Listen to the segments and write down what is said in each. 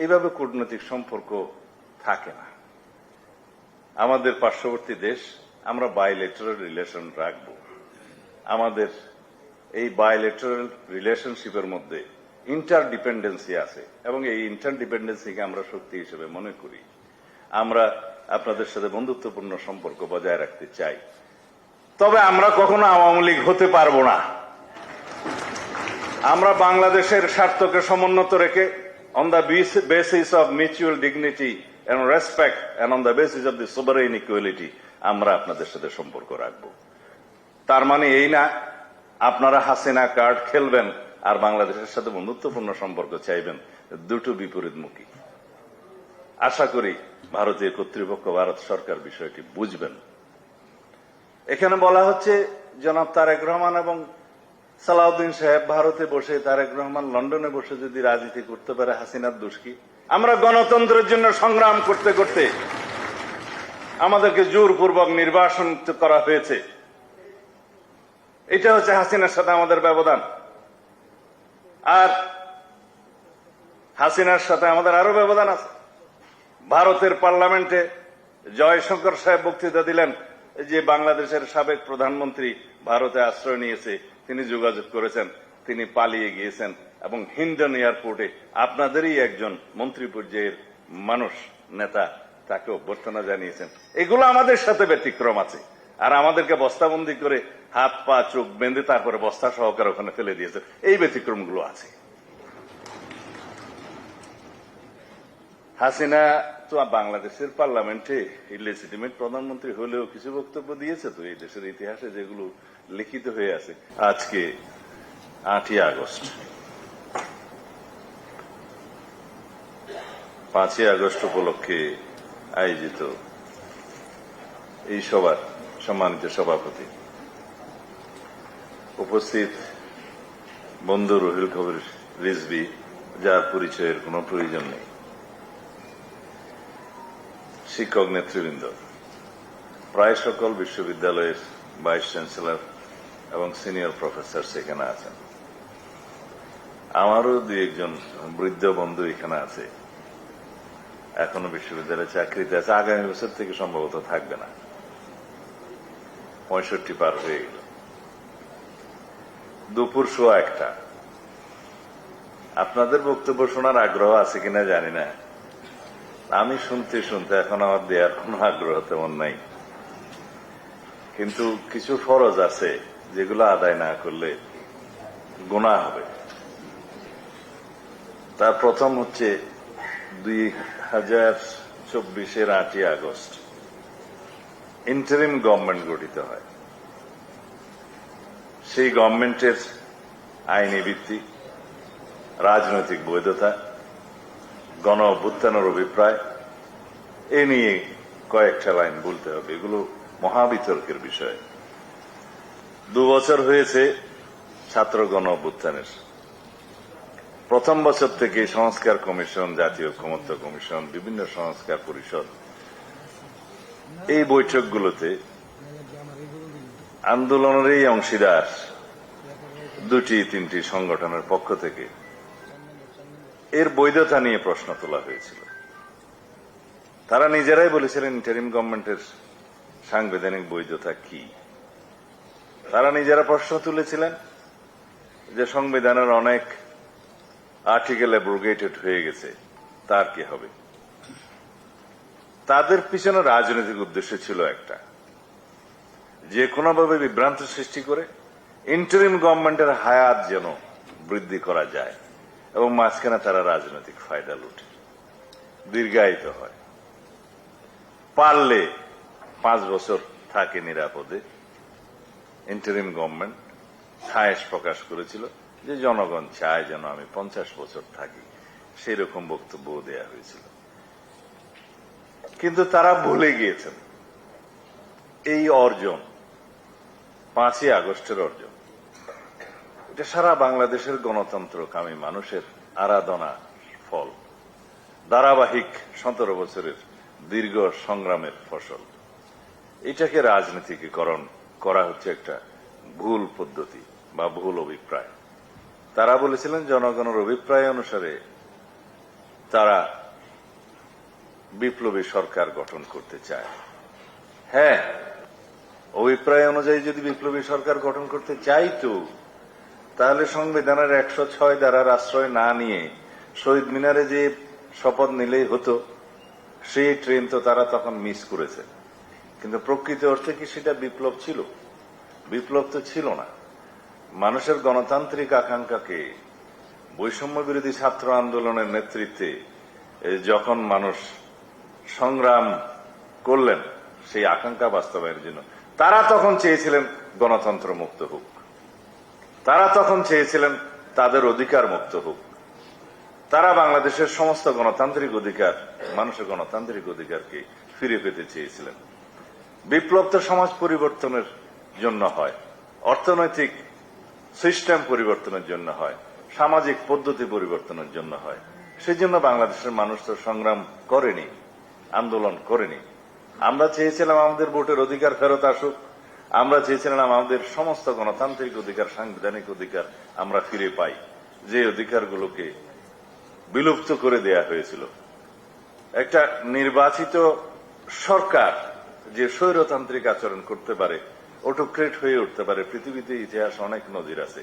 এইভাবে কূটনৈতিক সম্পর্ক থাকে না। আমাদের পার্শ্ববর্তী দেশ, আমরা বাইলেটারাল রিলেশন রাখব। আমাদের এই বাইলেটারাল রিলেশনশিপের মধ্যে ইন্টারডিপেন্ডেন্সি আছে এবং এই ইন্টারডিপেন্ডেন্সিকে আমরা শক্তি হিসেবে মনে করি। আমরা আপনাদের সাথে বন্ধুত্বপূর্ণ সম্পর্ক বজায় রাখতে চাই, তবে আমরা কখনো আওয়ামী লীগ হতে পারবো না। আমরা বাংলাদেশের স্বার্থকে সমুন্নত রেখে on the basis of mutual dignity and respect and on the basis of the sovereign equality আমরা আপনাদের সাথে সম্পর্ক রাখব। তার মানে এই না আপনারা হাসিনা কার্ড খেলবেন আর বাংলাদেশের সাথে বন্ধুত্বপূর্ণ সম্পর্ক চাইবেন, দুটো বিপরীতমুখী। আশা করি ভারতীয় কর্তৃপক্ষ, ভারত সরকার বিষয়টি বুঝবেন। এখানে বলা হচ্ছে জনাব তারেক রহমান এবং সালাউদ্দিন সাহেব ভারতে বসে, তারেক রহমান লন্ডনে বসে যদি রাজনীতি করতে পারে, হাসিনার দোষ কি? আমরা গণতন্ত্রের জন্য সংগ্রাম করতে করতে আমাদেরকে জোরপূর্বক নির্বাসন করা হয়েছে। এটা হচ্ছে হাসিনার সাথে আমাদের ব্যবধান। আর হাসিনার সাথে আমাদের আরো ব্যবধান আছে। ভারতের পার্লামেন্টে জয়শঙ্কর সাহেব বক্তৃতা দিলেন যে বাংলাদেশের সাবেক প্রধানমন্ত্রী ভারতে আশ্রয় নিয়েছে, তিনি যোগাযোগ করেছেন, তিনি পালিয়ে গিয়েছেন এবং হিন্ডন এয়ারপোর্টে আপনাদেরই একজন মন্ত্রী পর্যায়ের মানুষ, নেতা, তাকে অভ্যর্থনা জানিয়েছেন। এগুলো আমাদের সাথে ব্যতিক্রম আছে। আর আমাদেরকে বস্তাবন্দি করে হাত পা চোখ বেঁধে তারপরে বস্তা সহকারে ওখানে ফেলে দিয়েছেন, এই ব্যতিক্রমগুলো আছে। হাসিনা তো বাংলাদেশের পার্লামেন্টে ইলেজিটিমেট প্রধানমন্ত্রী হলেও কিছু বক্তব্য দিয়েছে তো এই দেশের ইতিহাসে, যেগুলো লিখিত হয়ে আছে। আজকে 8ই আগস্ট, 5ই আগস্ট উপলক্ষে আয়োজিত এই সভার সম্মানিত সভাপতি, উপস্থিত বন্ধু রুহুল কবির রিজভী, যার পরিচয়ের কোনো প্রয়োজন নেই, শিক্ষক নেতৃবৃন্দ, প্রায় সকল বিশ্ববিদ্যালয়ের ভাইস চ্যান্সেলর এবং সিনিয়র প্রফেসর সেখানে আছেন। আমারও দুই একজন বৃদ্ধ বন্ধু এখানে আছে, এখনো বিশ্ববিদ্যালয়ে চাকরিতে আছে, আগামী বছর থেকে সম্ভবত থাকবে না, 65 পার হয়ে গেল। দুপুর 1:15। আপনাদের বক্তব্য শোনার আগ্রহ আছে কিনা জানি না, আমি শুনতে শুনতে এখন আমার দেওয়ার কোন আগ্রহ তেমন নাই। কিন্তু কিছু ফরজ আছে যেগুলো আদায় না করলে গুনাহ হবে। তার প্রথম হচ্ছে 2024-এর 8ই আগস্ট ইন্টারিম গভর্নমেন্ট গঠিত হয়। সেই গভর্নমেন্টের আইনি ভিত্তি, রাজনৈতিক বৈধতা, গণ অভ্যুত্থানের অভিপ্রায়, এ নিয়ে কয়েকটা লাইন বলতে হবে। এগুলো মহাবিতর্কের বিষয়। 2 বছর হয়েছে ছাত্র গণ অভ্যুত্থানের। প্রথম বছর থেকে সংস্কার কমিশন, জাতীয় ঐকমত্য কমিশন, বিভিন্ন সংস্কার পরিষদ, এই বৈঠকগুলোতে আন্দোলনের এই অংশীদার 2-3টি সংগঠনের পক্ষ থেকে এর বৈধতা নিয়ে প্রশ্ন তোলা হয়েছিল। তারা নিজেরাই বলেছিলেন ইন্টারিম গভর্নমেন্টের সাংবিধানিক বৈধতা কি। তারা নিজেরা প্রশ্ন তুলেছিলেন যে সংবিধানের অনেক আর্টিকেল অ্যাব্রোগেটেড হয়ে গেছে, তার কি হবে। তাদের পিছনে রাজনৈতিক উদ্দেশ্য ছিল একটা, যে কোনোভাবে বিভ্রান্ত সৃষ্টি করে ইন্টারিম গভর্নমেন্টের হায়াত যেন বৃদ্ধি করা যায় এবং মাঝখানে তারা রাজনৈতিক ফায়দা লুটে, দীর্ঘায়িত হয়, পারলে 5 বছর থাকে নিরাপদে। ইন্টারিম গভর্নমেন্ট খায়েশ প্রকাশ করেছিল যে জনগণ চায় যেন আমি 50 বছর থাকি, সেই রকম বক্তব্য দেয়া হয়েছিল। কিন্তু তারা ভুলে গিয়েছেন এই অর্জন 5ই আগস্টের অর্জন। এটা সারা বাংলাদেশের গণতন্ত্রকামী মানুষের আরাধনা ফল, ধারাবাহিক 17 বছরের দীর্ঘ সংগ্রামের ফসল। এটাকে রাজনীতিকীকরণ করা হচ্ছে একটা ভুল পদ্ধতি বা ভুল অভিপ্রায়। তারা বলেছিলেন জনগণের অভিপ্রায় অনুসারে তারা বিপ্লবী সরকার গঠন করতে চায়। হ্যাঁ, অভিপ্রায় অনুযায়ী যদি বিপ্লবী সরকার গঠন করতে চাইতো তাহলে সংবিধানের 106 ধারার আশ্রয় না নিয়ে শহীদ মিনারে যে শপথ নিলেই হতো, সেই ট্রেন তো তারা তখন মিস করেছে। কিন্তু প্রকৃত অর্থে কি সেটা বিপ্লব ছিল? বিপ্লব তো ছিল না। মানুষের গণতান্ত্রিক আকাঙ্ক্ষাকে বৈষম্য বিরোধী ছাত্র আন্দোলনের নেতৃত্বে যখন মানুষ সংগ্রাম করলেন সেই আকাঙ্ক্ষা বাস্তবায়নের জন্য, তারা তখন চেয়েছিলেন গণতন্ত্র মুক্ত হোক, তারা তখন চেয়েছিলেন তাদের অধিকার মুক্ত হোক, তারা বাংলাদেশের সমস্ত গণতান্ত্রিক অধিকার, মানুষের গণতান্ত্রিক অধিকারকে ফিরে পেতে চেয়েছিলেন। বিপ্লব তো সমাজ পরিবর্তনের জন্য হয়, অর্থনৈতিক সিস্টেম পরিবর্তনের জন্য হয়, সামাজিক পদ্ধতি পরিবর্তনের জন্য হয়। সেই জন্য বাংলাদেশের মানুষ তো সংগ্রাম করেনি, আন্দোলন করেনি। আমরা চেয়েছিলাম আমাদের ভোটের অধিকার ফেরত আসুক, আমরা চেয়েছিলাম আমাদের সমস্ত গণতান্ত্রিক অধিকার, সাংবিধানিক অধিকার আমরা ফিরে পাই, যে অধিকারগুলোকে বিলুপ্ত করে দেয়া হয়েছিল। একটা নির্বাচিত সরকার যে স্বৈরতান্ত্রিক আচরণ করতে পারে, অটোক্রেট হয়ে উঠতে পারে, পৃথিবীতে ইতিহাস অনেক নজির আছে।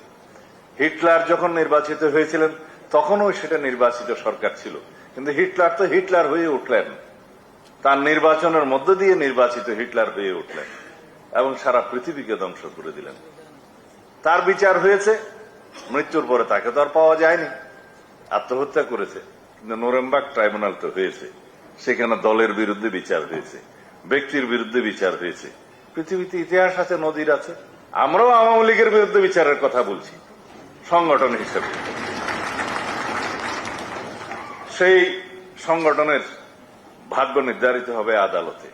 হিটলার যখন নির্বাচিত হয়েছিলেন তখনও সেটা নির্বাচিত সরকার ছিল, কিন্তু হিটলার তো হিটলার হয়ে উঠলেন, তার নির্বাচনের মধ্য দিয়ে নির্বাচিত হিটলার হয়ে উঠলেন এবং সারা পৃথিবীকে ধ্বংস করে দিলেন। তার বিচার হয়েছে, মৃত্যুর পরে তাকে তো আর পাওয়া যায়নি, আত্মহত্যা করেছে। কিন্তু নুরেমবার্গ ট্রাইব্যুনাল তো হয়েছে, সেখানে দলের বিরুদ্ধে বিচার হয়েছে, ব্যক্তির বিরুদ্ধে বিচার হয়েছে। পৃথিবীতে ইতিহাস আছে, নজির আছে। আমরাও আওয়ামী লীগের বিরুদ্ধে বিচারের কথা বলছি সংগঠন হিসেবে। সেই সংগঠনের ভাগ্য নির্ধারিত হবে আদালতে।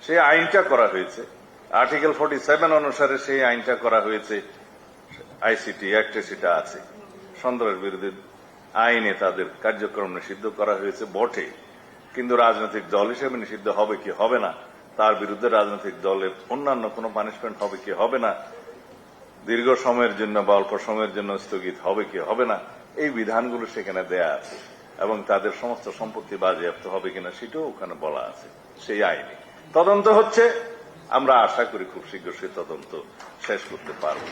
সেই আইনটা করা হয়েছে, আর্টিকেল 47 অনুসারে সেই আইনটা করা হয়েছে। আইসিটি অ্যাক্টে সেটা আছে। সন্ত্রাস বিরোধী আইনে তাদের কার্যক্রম নিষিদ্ধ করা হয়েছে বটে, কিন্তু রাজনৈতিক দল হিসেবে নিষিদ্ধ হবে কি হবে না, তার বিরুদ্ধে রাজনৈতিক দলের অন্যান্য কোনো পানিশমেন্ট হবে কি হবে না, দীর্ঘ সময়ের জন্য বা অল্প সময়ের জন্য স্থগিত হবে কি হবে না, এই বিধানগুলো সেখানে দেয়া আছে। এবং তাদের সমস্ত সম্পত্তি বাজেয়াপ্ত হবে কিনা সেটাও ওখানে বলা আছে সেই আইনে। তদন্ত হচ্ছে, আমরা আশা করি খুব শীঘ্র সে তদন্ত শেষ করতে পারব।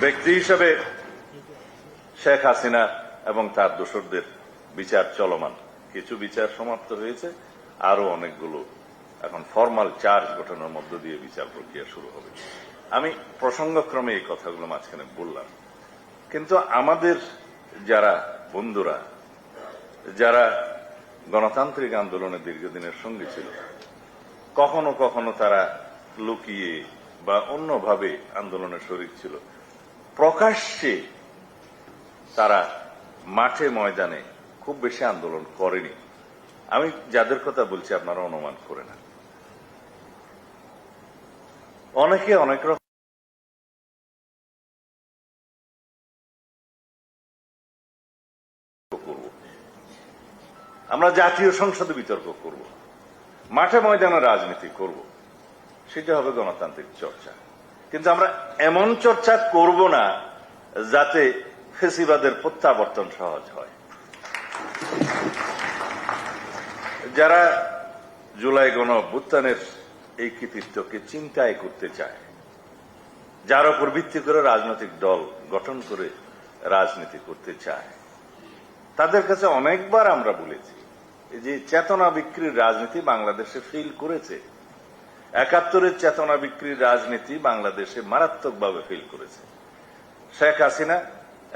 ব্যক্তি হিসেবে শেখ হাসিনা এবং তার দোসরদের বিচার চলমান, কিছু বিচার সমাপ্ত হয়েছে, আরো অনেকগুলো এখন ফরমাল চার্জ গঠনের মধ্য দিয়ে বিচার প্রক্রিয়া শুরু হবে। আমি প্রসঙ্গক্রমে এই কথাগুলো মাঝখানে বললাম, কিন্তু আমাদের যারা বন্ধুরা, যারা গণতান্ত্রিক আন্দোলনে দীর্ঘদিনের সঙ্গী ছিল, কখনো কখনো তারা লুকিয়ে বা অন্যভাবে আন্দোলনে শরীক ছিল, প্রকাশ্যে তারা মাঠে ময়দানে খুব বেশি আন্দোলন করেনি। আমি যাদের কথা বলছি আপনারা অনুমান করে না। অনেকে অনেক রকম করব, আমরা জাতীয় সংসদে বিতর্ক করব, মাঠে ময়দানে রাজনীতি করব, সেটা হবে গণতান্ত্রিক চর্চা। কিন্তু আমরা এমন চর্চা করব না যাতে ফেসিবাদের প্রত্যাবর্তন সহজ হয়। যারা জুলাই গণ অভ্যুত্থানের এই কৃতিত্বকে চিন্তায় করতে চায়, যার উপর ভিত্তি করে রাজনৈতিক দল গঠন করে রাজনীতি করতে চায়, তাদের কাছে অনেকবার আমরা বলেছি যে চেতনা বিক্রির রাজনীতি বাংলাদেশে ফেল করেছে। ৭১-এর চেতনা বিক্রির রাজনীতি বাংলাদেশে মারাত্মকভাবে ফেল করেছে। শেখ হাসিনা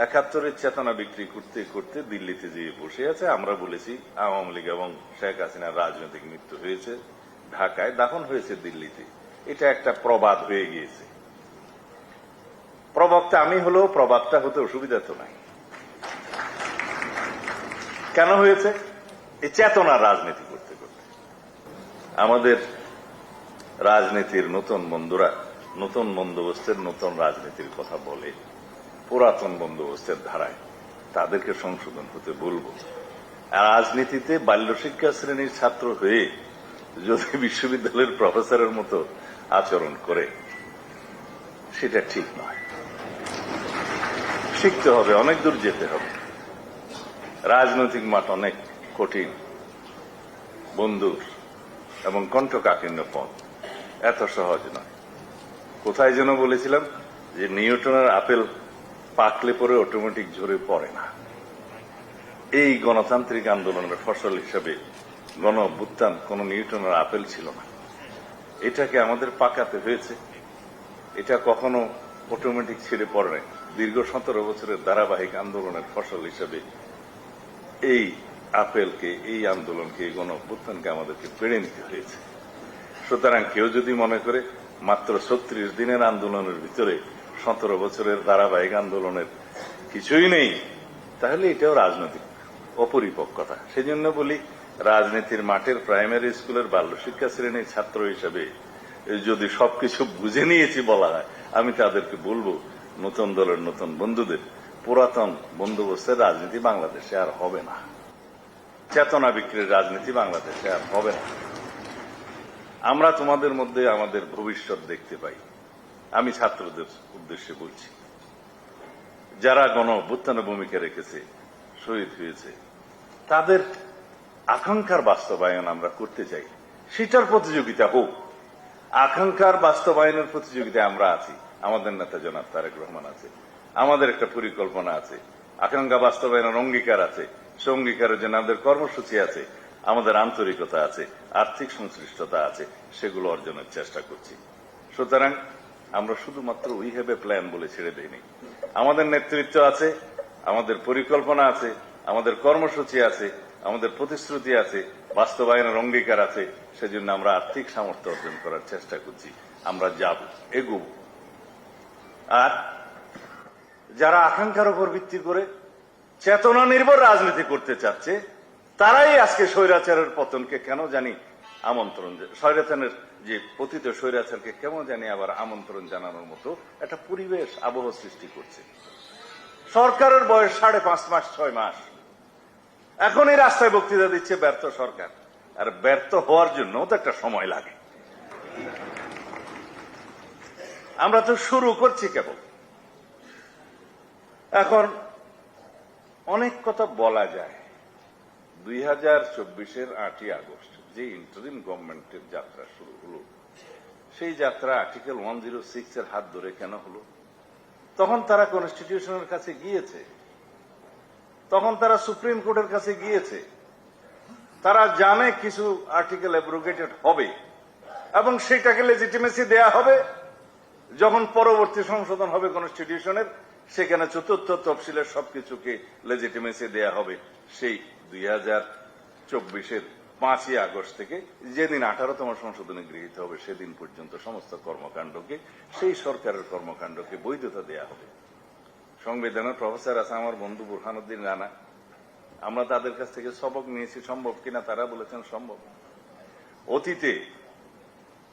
৭১-এর চেতনা বিক্রি করতে করতে দিল্লিতে যেয়ে বসে আছে। আমরা বলেছি আওয়ামী লীগ এবং শেখ হাসিনার রাজনৈতিক মৃত্যু হয়েছে ঢাকায়, দাফন হয়েছে দিল্লিতে। এটা একটা প্রবাদ হয়ে গিয়েছে। প্রবক্তা আমি হলেও প্রবাদটা হতে অসুবিধা তো নাই। কেন হয়েছে? এই চেতনার রাজনীতি করতে করতে আমাদের রাজনীতির নতুন বন্ধুরা নতুন বন্দোবস্তের নতুন রাজনীতির কথা বলে, পুরাতন বন্দোবস্তের ধারায় তাদেরকে সংশোধন হতে বলবো। আর রাজনীতিতে বাল্যশিক্ষা শ্রেণীর ছাত্র হয়ে যদি বিশ্ববিদ্যালয়ের প্রফেসরের মতো আচরণ করে, সেটা ঠিক নয়। শিখতে হবে, অনেক দূর যেতে হবে। রাজনৈতিক মাঠ অনেক কঠিন, বন্ধুর এবং কণ্ঠকাঠিন্য পথ, এত সহজ নয়। কোথায় যেন বলেছিলাম যে নিউটনের আপেল পাকলে পরে অটোমেটিক ঝরে পড়ে না। এই গণতান্ত্রিক আন্দোলনের ফসল হিসেবে গণ অভ্যুত্থান কোন নিউটনের আপেল ছিল না, এটাকে আমাদের পাকাতে হয়েছে। এটা কখনো অটোমেটিক ছেড়ে পড়ে নাই। দীর্ঘ 17 বছরের ধারাবাহিক আন্দোলনের ফসল হিসেবে এই আপেলকে, এই আন্দোলনকে, এই গণ অভ্যুত্থানকে আমাদেরকে পেড়ে নিতে হয়েছে। সুতরাং কেউ যদি মনে করে মাত্র 36 দিনের আন্দোলনের ভিতরে 17 বছরের ধারাবাহিক আন্দোলনের কিছুই নেই, তাহলে এটাও রাজনৈতিক অপরিপক্কতা। সেজন্য বলি, রাজনীতির মাঠের প্রাইমারি স্কুলের বাল্য শিক্ষা শ্রেণীর ছাত্র হিসেবে যদি সবকিছু বুঝে নিয়েছি বলা হয়, আমি তাদেরকে বলবো, নতুন দলের নতুন বন্ধুদের, পুরাতন বন্দোবস্তের রাজনীতি বাংলাদেশে আর হবে না, চেতনা বিক্রির রাজনীতি বাংলাদেশে আর হবে না। আমরা তোমাদের মধ্যে আমাদের ভবিষ্যৎ দেখতে পাই। আমি ছাত্রদের উদ্দেশ্যে বলছি, যারা গণ অভ্যুত্থানে ভূমিকা রেখেছে, শহীদ হয়েছে, তাদের আকাঙ্ক্ষার বাস্তবায়ন আমরা করতে চাই। সেটার প্রতিযোগিতা হোক। আকাঙ্ক্ষার বাস্তবায়নের প্রতিযোগিতায় আমরা আছি। আমাদের নেতা জনাব তারেক রহমান আছে, আমাদের একটা পরিকল্পনা আছে, আকাঙ্ক্ষা বাস্তবায়নের অঙ্গীকার আছে, সে অঙ্গীকারের জন্য আমাদের কর্মসূচি আছে, আমাদের আন্তরিকতা আছে, আর্থিক সংশ্লিষ্টতা আছে, সেগুলো অর্জনের চেষ্টা করছি। সুতরাং আমরা শুধুমাত্র উই হ্যাভ এ প্ল্যান বলে ছেড়ে দেইনি। আমাদের নেতৃত্ব আছে, আমাদের পরিকল্পনা আছে, আমাদের কর্মসূচি আছে, আমাদের প্রতিশ্রুতি আছে, বাস্তবায়নের অঙ্গীকার আছে। সেজন্য আমরা আর্থিক সামর্থ্য অর্জন করার চেষ্টা করছি। আমরা যাব, এগোব। আর যারা আকাঙ্ক্ষার উপর ভিত্তি করে চেতনা নির্ভর রাজনীতি করতে চাচ্ছে, তারাই আজকে স্বৈরাচারের পতনকে কেন জানি আমন্ত্রণ, স্বৈরাচারের যে পতিত স্বৈরাচারকে কেমন জানি আবার আমন্ত্রণ জানানোর মতো একটা পরিবেশ, আবহ সৃষ্টি করছে। সরকারের বয়স 5.5 মাস, 6 মাস, এখন এই রাস্তায় বক্তৃতা দিচ্ছে ব্যর্থ সরকার। আর ব্যর্থ হওয়ার জন্য তো একটা সময় লাগে। আমরা তো শুরু করছি কেবল। এখন অনেক কথা বলা যায়। 2024-এর 8ই আগস্ট যে ইন্টারিম গভর্নমেন্টের যাত্রা শুরু হলো, সেই যাত্রা আর্টিকেল 106 এর হাত ধরে কেন হলো? তখন তারা কনস্টিটিউশনের কাছে গিয়েছে, তখন তারা সুপ্রিম কোর্টের কাছে গিয়েছে। তারা জানে কিছু আর্টিকেল অ্যাব্রোগেটেড হবে এবং সেটাকে লেজিটিমেসি দেয়া হবে যখন পরবর্তী সংশোধন হবে কনস্টিটিউশনের, সেখানে চতুর্থ তফসিলের সবকিছুকে লেজিটিমেসি দেয়া হবে। সেই 2024-এর 5ই আগস্ট থেকে যেদিন 18তম সংশোধনী গৃহীত হবে, সেদিন পর্যন্ত সমস্ত কর্মকাণ্ডকে, সেই সরকারের কর্মকাণ্ডকে বৈধতা দেয়া হবে। সংবিধানের প্রফেসর আছে আমার বন্ধু বুরহানুদ্দিন রানা, আমরা তাদের কাছ থেকে সবক নিয়েছি। সম্ভব কিনা তারা বলেছেন সম্ভব। অতীতে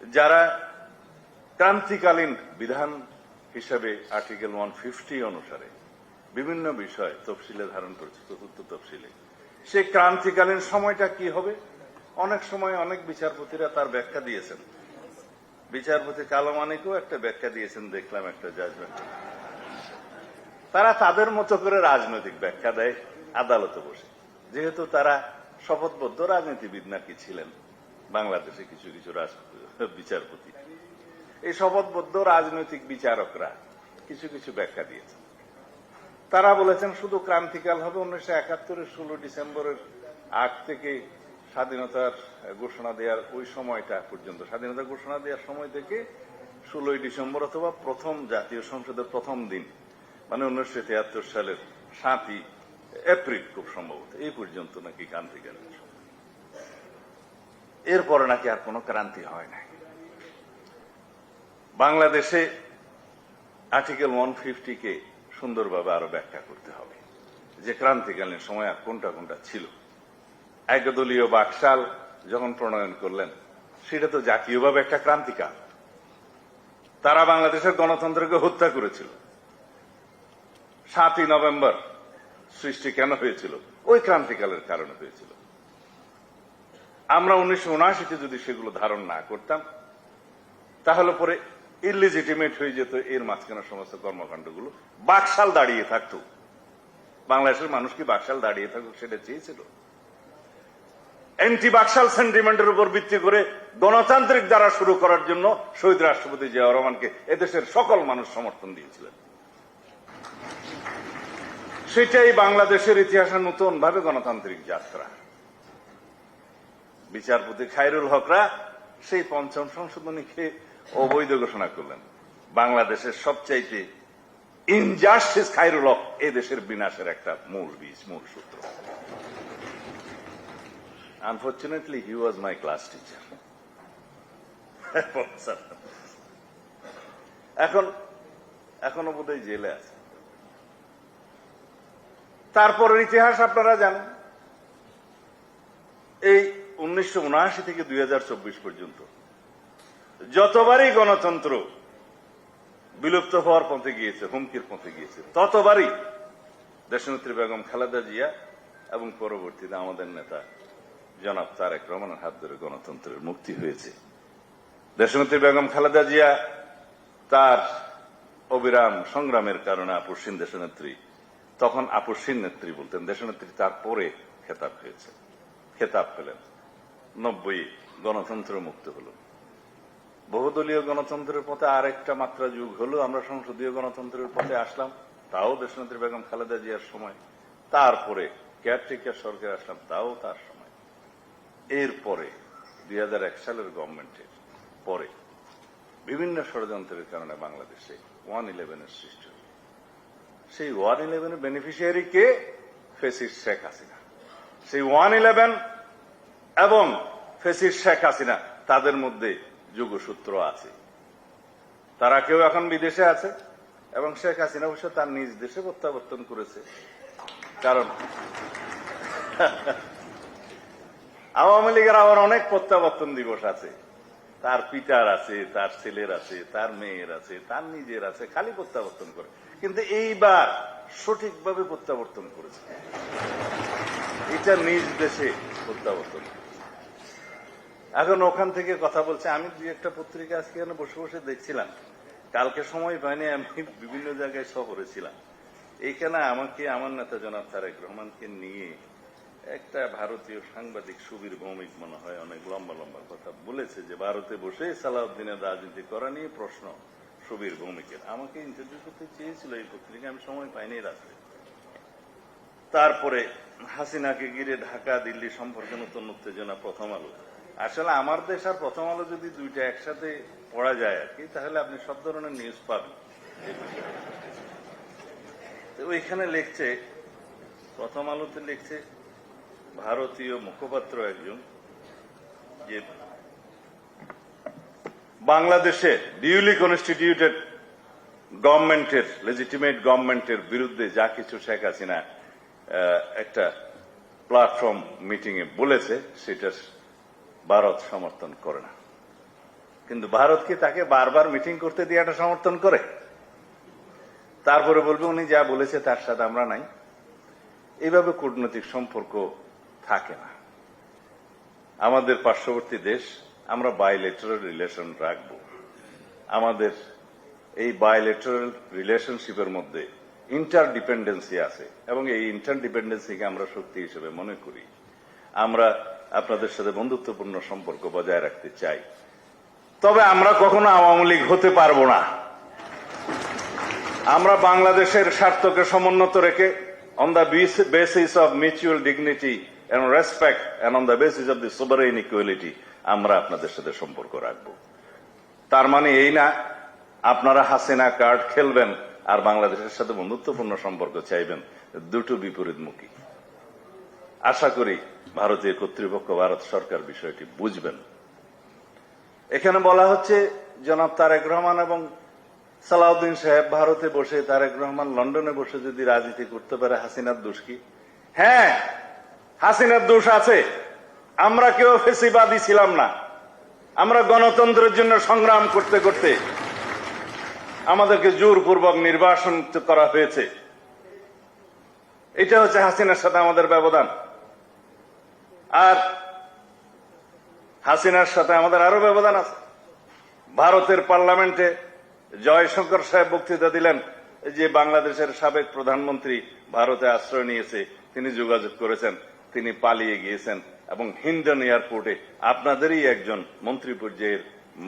যারা ক্রান্তিকালীন বিধান হিসাবে আর্টিকেল 150 অনুসারে বিভিন্ন বিষয় তফসিলে ধারণ করেছে, চতুর্থ তফসিলে, সেই ক্রান্তিকালীন সময়টা কি হবে, অনেক সময় অনেক বিচারপতিরা তার ব্যাখ্যা দিয়েছেন। বিচারপতি কালামানিকও একটা ব্যাখ্যা দিয়েছেন, দেখলাম একটা জাজমেন্ট। তারা তাদের মতো করে রাজনৈতিক ব্যাখ্যা দেয় আদালতে বসে, যেহেতু তারা শপথবদ্ধ রাজনীতিবিদ নাকি ছিলেন বাংলাদেশে কিছু কিছু বিচারপতি। এই শপথবদ্ধ রাজনৈতিক বিচারকরা কিছু কিছু ব্যাখ্যা দিয়েছেন। তারা বলেছেন শুধু ক্রান্তিকাল হবে 1971-এর 16 ডিসেম্বরের আগ থেকে স্বাধীনতার ঘোষণা দেওয়ার ওই সময়টা পর্যন্ত, স্বাধীনতা ঘোষণা দেওয়ার সময় থেকে 16ই ডিসেম্বর অথবা প্রথম জাতীয় সংসদের প্রথম দিন, মানে 1973 সালের 7ই এপ্রিল খুব সম্ভবত, এই পর্যন্ত নাকি ক্রান্তিকালীন সময়। এরপরে নাকি আর কোন ক্রান্তি হয় নাই। বাংলাদেশে আর্টিকেল 150-কে সুন্দরভাবে আরো ব্যাখ্যা করতে হবে যে ক্রান্তিকালীন সময় আর কোনটা কোনটা ছিল। একদলীয় বাকশাল যখন প্রণয়ন করলেন, সেটা তো জাতীয়ভাবে একটা ক্রান্তিকাল। তারা বাংলাদেশের গণতন্ত্রকে হত্যা করেছিল। 7ই নভেম্বর সৃষ্টি কেন হয়েছিল? ওই ক্রান্তিকালের কারণে হয়েছিল। আমরা 1979-তে যদি সেগুলো ধারণ না করতাম, তাহলে পরে ইলিজিটিমেট হয়ে যেত এর মাঝখানে সমস্ত কর্মকাণ্ডগুলো, বাকশাল দাঁড়িয়ে থাকতো। বাংলাদেশের মানুষ কি বাকশাল দাঁড়িয়ে থাকুক সেটা চেয়েছিল? অ্যান্টি বাকশাল সেন্টিমেন্টের উপর ভিত্তি করে গণতান্ত্রিক দ্বারা শুরু করার জন্য শহীদ রাষ্ট্রপতি জিয়াউর রহমানকে এদেশের সকল মানুষ সমর্থন দিয়েছিলেন। সেটাই বাংলাদেশের ইতিহাসে নতুন ভাবে গণতান্ত্রিক যাত্রা। বিচারপতি খায়রুল হকরা সেই পঞ্চম সংশোধনীকে অবৈধ ঘোষণা করলেন। বাংলাদেশের সবচাইতে ইনজাস্টিস খায়রুল হক এ দেশের বিনাশের একটা মূল বীজ, মূল সূত্র। Unfortunately, he was my class teacher. এখনো বোধহয় জেলে আছে। তারপরের ইতিহাস আপনারা জানেন। এই 1979 থেকে 2024 পর্যন্ত যতবারই গণতন্ত্র বিলুপ্ত হওয়ার পথে গিয়েছে, হুমকির পথে গিয়েছে, ততবারই দেশনেত্রী বেগম খালেদা জিয়া এবং পরবর্তীতে আমাদের নেতা জনাব তারেক রহমানের হাত ধরে গণতন্ত্রের মুক্তি হয়েছে। দেশনেত্রী বেগম খালেদা জিয়া তার অবিরাম সংগ্রামের কারণে আপসীন দেশনেত্রী, তখন আপসীন নেত্রী বলতেন, দেশনেত্রী তারপরে খেতাব হয়েছে, খেতাব পেলেন। 90 গণতন্ত্র মুক্ত হল। বহুদলীয় গণতন্ত্রের পথে আরেকটা মাত্রা যুগ হলো, আমরা সংসদীয় গণতন্ত্রের পথে আসলাম, তাও দেশনেত্রী বেগম খালেদা জিয়ার সময়। তারপরে কেয়ারটেকার সরকার আসলাম, তাও তার সময়। এরপরে 2001 সালের গভর্নমেন্টের পরে বিভিন্ন ষড়যন্ত্রের কারণে বাংলাদেশে 111-এর সৃষ্টি হল। সেই 111-এর বেনিফিশিয়ারি কে? ফ্যাসিস্ট শেখ হাসিনা। সেই 111 এবং ফ্যাসিস্ট শেখ হাসিনা, তাদের মধ্যে যোগসূত্র আছে। তারা কেউ এখন বিদেশে আছে এবং শেখ হাসিনা অবশ্য তার নিজ দেশে প্রত্যাবর্তন করেছে। কারণ আওয়ামী লীগের আবার অনেক প্রত্যাবর্তন দিবস আছে, তার পিতার আছে, তার ছেলের আছে, তার মেয়ের আছে, তার নিজের আছে, খালি প্রত্যাবর্তন করে। কিন্তু এইবার সঠিকভাবে প্রত্যাবর্তন করেছে, এটা নিজ দেশে প্রত্যাবর্তন। এখন ওখান থেকে কথা বলছে। আমি দুই একটা পত্রিকা আজকে বসে বসে দেখছিলাম, কালকে সময় পাইনি, আমি বিভিন্ন জায়গায় সফরে ছিলাম। এইখানে আমাকে আমার নেতা জনাব তারেক রহমানকে নিয়ে একটা ভারতীয় সাংবাদিক সুবীর ভৌমিক মনে হয় অনেক লম্বা লম্বা কথা বলেছে, যে ভারতে বসে সালাউদ্দিনের রাজনীতি করা নিয়ে প্রশ্ন সুবীর ভৌমিকের। আমাকে ইন্টারভিউ করতে চেয়েছিল এই পত্রিকা, আমি সময় পাইনি রাত্রে। তারপরে হাসিনাকে ঘিরে ঢাকা দিল্লি সম্পর্কে নতুন উত্তেজনা, প্রথম আলো। আসলে আমার দেশ আর প্রথম আলো যদি দুইটা একসাথে পড়া যায় আর কি, তাহলে আপনি সব ধরনের নিউজ পাবেন। ওইখানে লিখছে, প্রথম আলোতে লিখছে ভারতীয় মুখপাত্র একজন, যে বাংলাদেশে ডিউলি কনস্টিটিউটেড গভর্নমেন্টের, লেজিটিমেট গভর্নমেন্টের বিরুদ্ধে যা কিছু শেখ হাসিনা একটা প্ল্যাটফর্ম মিটিং এ বলেছে, সেটা ভারত সমর্থন করে না। কিন্তু ভারত কি তাকে বারবার মিটিং করতে দিয়ে একটা সমর্থন করে? তারপরে বলবে উনি যা বলেছে তার সাথে আমরা নাই। এইভাবে কূটনৈতিক সম্পর্ক থাকে না। আমাদের পার্শ্ববর্তী দেশ, আমরা বাইলেটারাল রিলেশন রাখব। আমাদের এই বাইলেটারাল রিলেশনশিপের মধ্যে ইন্টারডিপেন্ডেন্সি আছে এবং এই ইন্টারডিপেন্ডেন্সিকে আমরা শক্তি হিসেবে মনে করি। আমরা আপনাদের সাথে বন্ধুত্বপূর্ণ সম্পর্ক বজায় রাখতে চাই। তবে আমরা কখনো আওয়ামী লীগ হতে পারবো না। আমরা বাংলাদেশের স্বার্থকে সমুন্নত রেখে on the basis of mutual dignity and respect and on the basis of the sovereign equality আমরা আপনাদের সাথে সম্পর্ক রাখব। তার মানে এই না আপনারা হাসিনা কার্ড খেলবেন আর বাংলাদেশের সাথে বন্ধুত্বপূর্ণ সম্পর্ক চাইবেন, দুটো বিপরীতমুখী। আশা করি ভারতীয় কর্তৃপক্ষ, ভারত সরকার বিষয়টি বুঝবেন। এখানে বলা হচ্ছে জনাব তারেক রহমান এবং সালাউদ্দিন সাহেব ভারতে বসে, তারেক রহমান লন্ডনে বসে যদি রাজনীতি করতে পারে, হাসিনার দোষ কি? হ্যাঁ, হাসিনার দোষ আছে। আমরা কেউ ফেসিবাদী ছিলাম না। আমরা গণতন্ত্রের জন্য সংগ্রাম করতে করতে আমাদেরকে জোরপূর্বক নির্বাসন করা হয়েছে। এটা হচ্ছে হাসিনার সাথে আমাদের ব্যবধান। আর হাসিনার সাথে আমাদের আরো ব্যবধান আছে। ভারতের পার্লামেন্টে জয়শঙ্কর সাহেব বক্তৃতা দিলেন, যে বাংলাদেশের সাবেক প্রধানমন্ত্রী ভারতে আশ্রয় নিয়েছে, তিনি যোগাযোগ করেছেন, তিনি পালিয়ে গিয়েছেন এবং হিন্ডন এয়ারপোর্টে আপনাদেরই একজন মন্ত্রী পর্যায়ের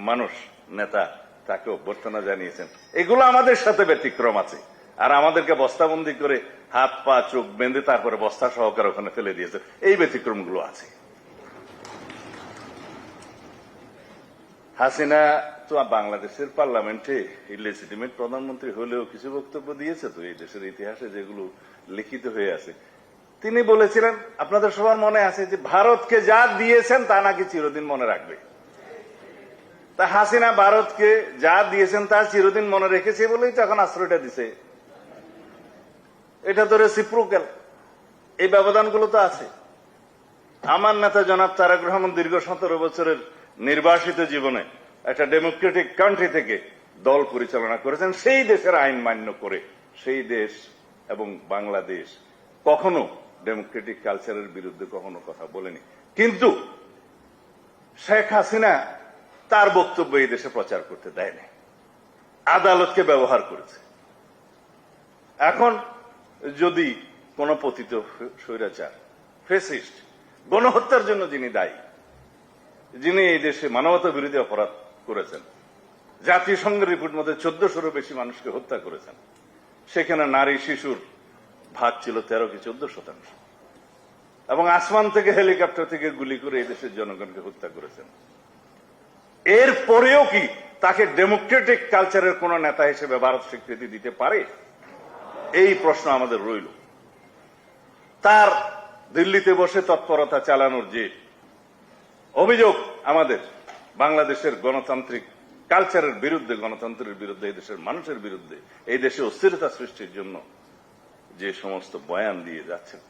মানুষ নেতা তাকে অভ্যর্থনা জানিয়েছেন। এগুলো আমাদের সাথে ব্যতিক্রম আছে। আর আমাদেরকে বস্তাবন্দি করে হাত পা চোখ বেঁধে তারপরে বস্তা সহকারে ওখানে ফেলে দিয়েছে, এই ব্যতিক্রমগুলো আছে। হাসিনা তো বাংলাদেশের পার্লামেন্টে ইলেজিটিমেট প্রধানমন্ত্রী হলেও কিছু বক্তব্য দিয়েছে তো এই দেশের ইতিহাসে, যেগুলো লিখিত হয়ে আছে। তিনি বলেছিলেন, আপনাদের সবার মনে আছে, যে ভারতকে যা দিয়েছেন তা নাকি চিরদিন মনে রাখবে। তা হাসিনা ভারতকে যা দিয়েছেন তা চিরদিন মনে রেখেছে বলেই তো এখন আশ্রয়টা দিছে। এটা তো রেসিপ্রোক্যাল, এই ব্যবধানগুলো তো আছে। আমার নেতা জনাব তারেক রহমান দীর্ঘ 17 বছরের নির্বাসিত জীবনে একটা ডেমোক্রেটিক কান্ট্রি থেকে দল পরিচালনা করেছেন, সেই দেশের আইন মান্য করে। সেই দেশ এবং বাংলাদেশ কখনো ডেমোক্রেটিক কালচারের বিরুদ্ধে কখনো কথা বলেনি। কিন্তু শেখ হাসিনা তার বক্তব্য এই দেশে প্রচার করতে দেয়নি, আদালতকে ব্যবহার করেছে। এখন যদি কোন পতিত স্বৈরাচার, ফ্যাসিস্ট, গণহত্যার জন্য যিনি দায়ী, যিনি এই দেশে মানবতা বিরোধী অপরাধ করেছেন, জাতিসংঘের রিপোর্ট মধ্যে 1400-ও বেশি মানুষকে হত্যা করেছেন, সেখানে নারী শিশুর ভাগ ছিল 13 কি 14%, এবং আসমান থেকে হেলিকপ্টার থেকে গুলি করে এই দেশের জনগণকে হত্যা করেছেন। এর পরেও কি তাকে ডেমোক্রেটিক কালচারের কোন নেতা হিসেবে ভারত স্বীকৃতি দিতে পারে? এই প্রশ্ন আমাদের রইল। তার দিল্লিতে বসে তৎপরতা চালানোর যে অভিযোগ আমাদের বাংলাদেশের গণতান্ত্রিক কালচারের বিরুদ্ধে, গণতন্ত্রের বিরুদ্ধে, এই দেশের মানুষের বিরুদ্ধে, এই দেশে অস্থিরতা সৃষ্টির জন্য যে সমস্ত বয়ান দিয়ে যাচ্ছেন,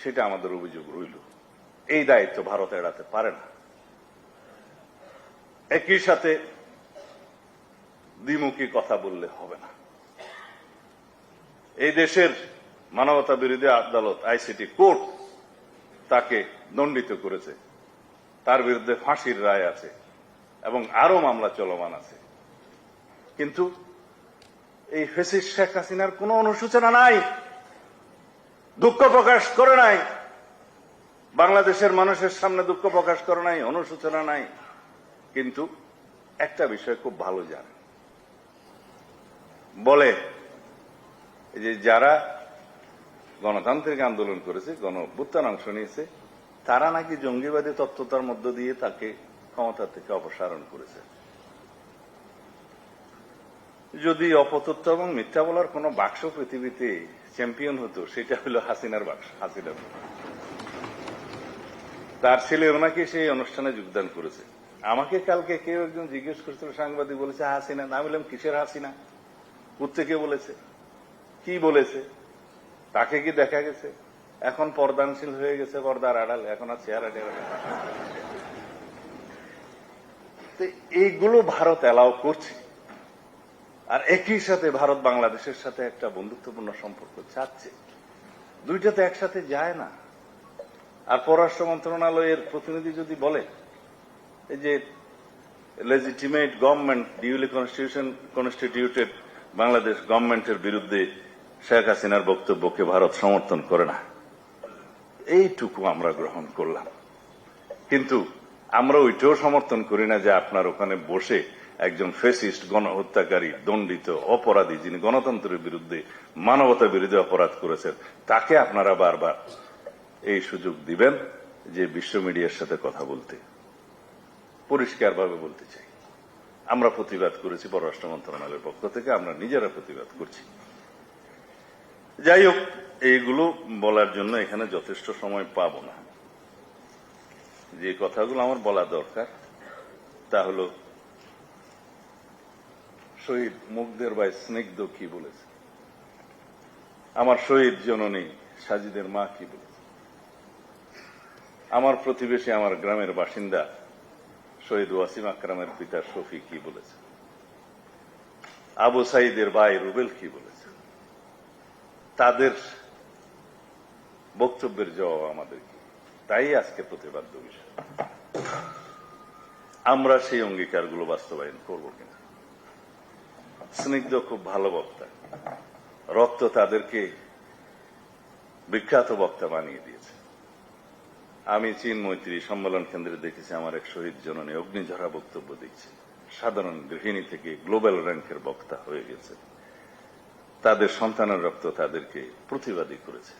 সেটা আমাদের অভিযোগ রইল। এই দায়িত্ব ভারত এড়াতে পারে না। একই সাথে দ্বিমুখী কথা বললে হবে না। এই দেশের মানবতা বিরোধী আদালত আইসিটি কোর্ট তাকে দণ্ডিত করেছে, তার বিরুদ্ধে ফাঁসির রায় আছে এবং আরো মামলা চলমান আছে। কিন্তু এই ফ্যাসিস্ট শেখ হাসিনার কোন অনুশোচনা নাই, দুঃখ প্রকাশ করে নাই, বাংলাদেশের মানুষের সামনে দুঃখ প্রকাশ করে নাই, অনুশোচনা নাই। কিন্তু একটা বিষয় খুব ভালো জানে, বলে যে যারা গণতান্ত্রিক আন্দোলন করেছে, গণ অভ্যুত্থান অংশ নিয়েছে, তারা নাকি জঙ্গিবাদী তত্ত্বতার মধ্য দিয়ে তাকে ক্ষমতা থেকে অপসারণ করেছে। যদি অপতথ্য এবং মিথ্যা বলার কোন বাক্স পৃথিবীতে চ্যাম্পিয়ন হতো, সেটা হলো হাসিনার বাক্স, হাসিনার। তার ছেলে ওনাকে সেই অনুষ্ঠানে যোগদান করেছে। আমাকে কালকে কেউ একজন জিজ্ঞেস করেছিল, সাংবাদিক, বলেছে হাসিনা। না বললাম কিসের হাসিনা, কোত্থেকে বলেছে, কি বলেছে, তাকে কি দেখা গেছে? এখন পর্দানশীল হয়ে গেছে, পর্দার আড়াল, এখন আর চেহারা টেরা। এইগুলো ভারত অ্যালাউ করছে। আর একই সাথে ভারত বাংলাদেশের সাথে একটা বন্ধুত্বপূর্ণ সম্পর্ক চাচ্ছে। দুইটাতে একসাথে যায় না। আর পররাষ্ট্র মন্ত্রণালয়ের প্রতিনিধি যদি বলে যে legitimate government, duly constituted Bangladesh গভর্নমেন্টের বিরুদ্ধে শেখ হাসিনার বক্তব্যকে ভারত সমর্থন করে না, এইটুকু আমরা গ্রহণ করলাম। কিন্তু আমরা ওইটাও সমর্থন করি না যে আপনার ওখানে বসে একজন ফ্যাসিস্ট, গণহত্যাকারী, দণ্ডিত অপরাধী, যিনি গণতন্ত্রের বিরুদ্ধে, মানবতা বিরোধী অপরাধ করেছেন, তাকে আপনারা বারবার এই সুযোগ দিবেন যে বিশ্ব মিডিয়ার সাথে কথা বলতে। পরিষ্কারভাবে বলতে চাই, আমরা প্রতিবাদ করেছি পররাষ্ট্র মন্ত্রণালয়ের পক্ষ থেকে, আমরা নিজেরা প্রতিবাদ করছি। যাই হোক, এইগুলো বলার জন্য এখানে যথেষ্ট সময় পাব না। যে কথাগুলো আমার বলা দরকার তা হল শহীদ মুগ্ধের ভাই স্নিগ্ধ কি বলেছে, আমার শহীদ জননী সাজিদের মা কি বলেছে, আমার প্রতিবেশী, আমার গ্রামের বাসিন্দা শহীদ ওয়াসিম আকরামের পিতা শফি কি বলেছে, আবু সাইদের ভাই রুবেল কি বলেছে, তাদের বক্তব্যের জবাব আমাদের কি, তাই আজকে প্রতিবাদ্য বিষয়। আমরা সেই অঙ্গীকারগুলো বাস্তবায়ন করব কিনা। স্নিগ্ধ খুব ভালো বক্তা, রক্ত তাদেরকে বিখ্যাত বক্তা বানিয়ে দিয়েছে। আমি চীন মৈত্রী সম্মেলন কেন্দ্রে দেখেছি আমার এক শহীদ জননী অগ্নিঝরা বক্তব্য দিচ্ছে, সাধারণ গৃহিণী থেকে গ্লোবাল র্যাঙ্কের বক্তা হয়ে গেছে। তাদের সন্তানের রক্ত তাদেরকে প্রতিবাদী করেছে,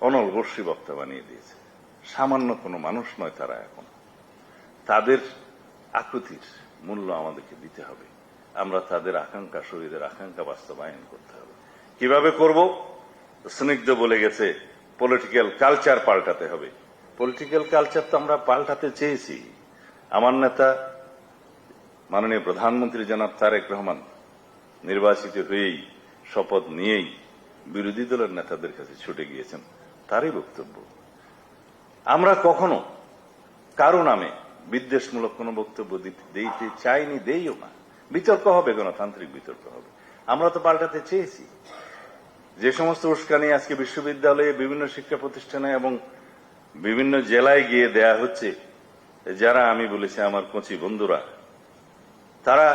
অনলবর্ষী বক্তা বানিয়ে দিয়েছে। সামান্য কোনো মানুষ নয় তারা এখন। তাদের আকুতির মূল্য আমাদেরকে দিতে হবে। আমরা তাদের আকাঙ্ক্ষা, শহীদের আকাঙ্ক্ষা বাস্তবায়ন করতে হবে। কিভাবে করব? স্নিগ্ধ বলে গেছে পলিটিক্যাল কালচার পাল্টাতে হবে। পলিটিক্যাল কালচার তো আমরা পাল্টাতে চেয়েছি। আমার নেতা মাননীয় প্রধানমন্ত্রী জনাব তারেক রহমান নির্বাচিত হয়েই, শপথ নিয়েই বিরোধী দলের নেতাদের কাছে ছুটে গিয়েছেন। তারই বক্তব্য। আমরা কখনো কারো নামে বিদ্বেষমূলক কোন বক্তব্য দিতে চাইনি, দেইও না। বিতর্ক হবে, গণতান্ত্রিক বিতর্ক হবে। আমরা তো পাল্টাতে চেয়েছি। যে সমস্ত উস্কানি আজকে বিশ্ববিদ্যালয়ে, বিভিন্ন শিক্ষা প্রতিষ্ঠানে এবং বিভিন্ন জেলায় গিয়ে দেয়া হচ্ছে, যারা আমি বলেছি আমার কচি বন্ধুরা, তারা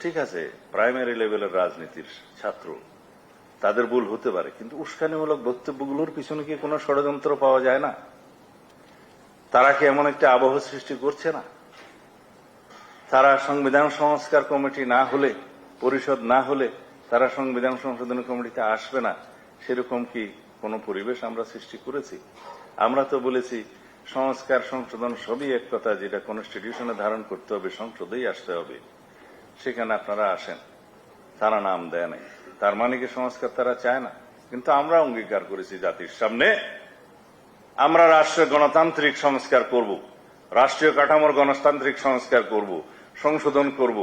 ঠিক আছে প্রাইমারি লেভেলের রাজনীতির ছাত্র, তাদের ভুল হতে পারে, কিন্তু উস্কানিমূলক বক্তব্যগুলোর পিছনে কি কোনো ষড়যন্ত্র পাওয়া যায় না? তারা কি এমন একটা আবহ সৃষ্টি করছে না? তারা সংবিধান সংস্কার কমিটি না হলে, পরিষদ না হলে তারা সংবিধান সংশোধনী কমিটিতে আসবে না, সেরকম কি কোনো পরিবেশ আমরা সৃষ্টি করেছি? আমরা তো বলেছি সংস্কার সংশোধন সবই এক কথা, যেটা কনস্টিটিউশনে ধারণ করতে হবে, সংসদেই আসতে হবে। সেখানে আপনারা আসেন, তারা নাম দেয় নাই। তার মানে কি সংস্কার তারা চায় না? কিন্তু আমরা অঙ্গীকার করেছি জাতির সামনে, আমরা রাষ্ট্রের গণতান্ত্রিক সংস্কার করব, রাষ্ট্রীয় কাঠামোর গণতান্ত্রিক সংস্কার করব, সংশোধন করব।